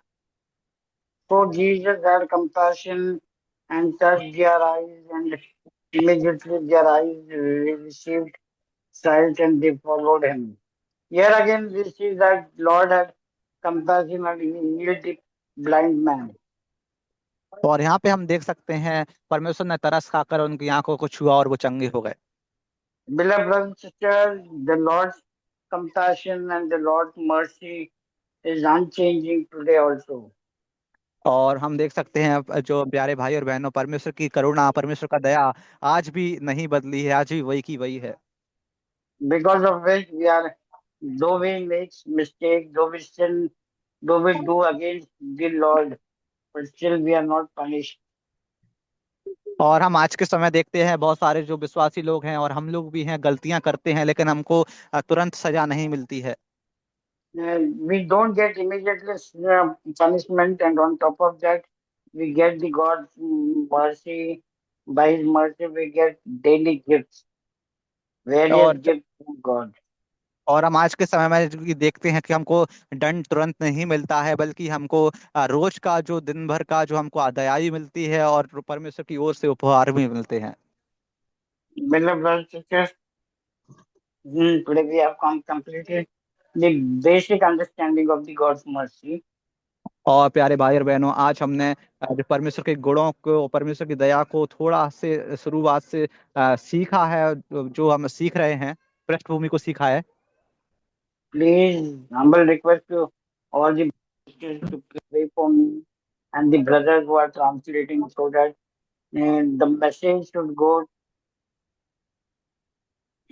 so Jesus had compassion and touched their eyes, and immediately their eyes received sight and they followed him. Here again we see that Lord had compassion and he healed the blind man.
और यहाँ पे हम देख सकते हैं परमेश्वर ने तरस खाकर उनकी आंखों को छुआ और वो चंगे हो गए।
Beloved brothers and sisters, the Lord's compassion and the Lord's mercy is unchanging today also.
और हम देख सकते हैं जो प्यारे भाई और बहनों, परमेश्वर की करुणा, परमेश्वर का दया आज भी नहीं बदली है, आज भी वही की वही है।
Because of which though we make mistakes, though we sin, though we do against the Lord, but still we are not punished.
और हम आज के समय देखते हैं बहुत सारे जो विश्वासी लोग हैं और हम लोग भी हैं, गलतियां करते हैं लेकिन हमको तुरंत सजा नहीं मिलती है।
We don't get immediately punishment, and on top of that, we get the God's mercy. By His mercy, we get daily gifts, various
और
gifts from God.
और हम आज के समय में जो कि देखते हैं कि हमको दंड तुरंत नहीं मिलता है, बल्कि हमको रोज का जो दिन भर का जो हमको आदायाई मिलती है और परमेश्वर की ओर से उपहार भी मिलते हैं।
Beloved brothers and sisters, today we have completed the basic understanding of the God's mercy.
और प्यारे भाई और बहनों, आज हमने जो परमेश्वर के गुणों को, परमेश्वर की दया को थोड़ा से शुरुआत से सीखा है, जो हम सीख रहे हैं, पृष्ठभूमि को सीखा है।
Please, humble request to all the sisters to pray for me and the brothers who are translating, so that the message should go.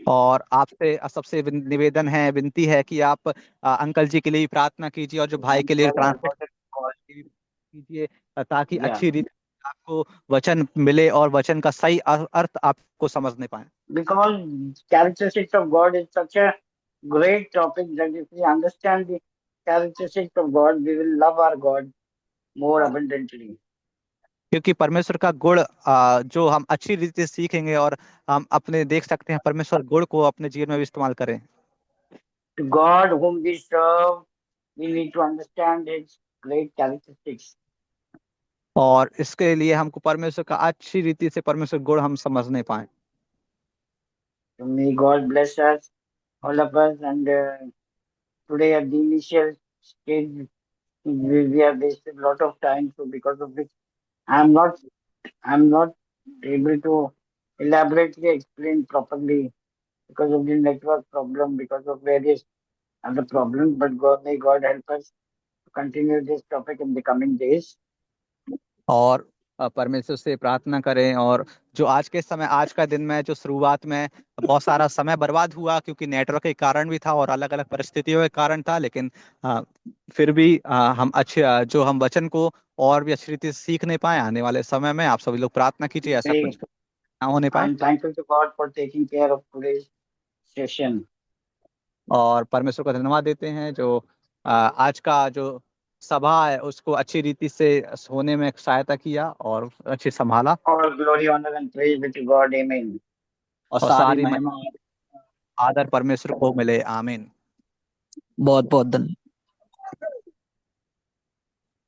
और आपसे सबसे निवेदन है, विनती है कि आप अंकल जी के लिए भी प्रार्थना कीजिए और जो भाई के लिए
Tell
translate
about the God.
कीजिए, ताकि
Yeah.
अच्छी रीति से आपको वचन मिले और वचन का सही अर्थ आपको समझने पाए।
Because characteristics of God is such a great topic that if we understand the characteristics of God, we will love our God more abundantly.
क्योंकि परमेश्वर का गुण जो हम अच्छी रीति से सीखेंगे और हम अपने देख सकते हैं परमेश्वर गुण को अपने जीवन में भी इस्तेमाल करें।
To God whom we serve, we need to understand His great characteristics.
और इसके लिए हमको परमेश्वर का अच्छी रीति से परमेश्वर गुण हम समझने पाए।
So may God bless us, all of us, and today at the initial stage, we have wasted a lot of time. So because of which, I'm not able to elaborately explain properly because of the network problem, because of various other problems. But may God help us to continue this topic in the coming days.
और परमेश्वर से प्रार्थना करें। और जो आज के समय, आज का दिन में जो शुरुआत में बहुत सारा समय बर्बाद हुआ, क्योंकि नेटवर्क के कारण भी था और अलग अलग परिस्थितियों के कारण था, लेकिन फिर भी हम अच्छे जो हम वचन को और भी अच्छी रीति से सीख नहीं पाए। आने वाले समय में आप सभी लोग प्रार्थना कीजिए ऐसा कुछ ना होने पाए।
I'm thankful to God for taking care of today's session.
और परमेश्वर का धन्यवाद देते हैं जो आज का जो सभा है उसको अच्छी रीति से होने में सहायता किया और अच्छी संभाला।
All glory, honor, and praise be to God. Amen.
और सारी महिमा आदर परमेश्वर को मिले। आमीन।
बहुत बहुत धन्यवाद।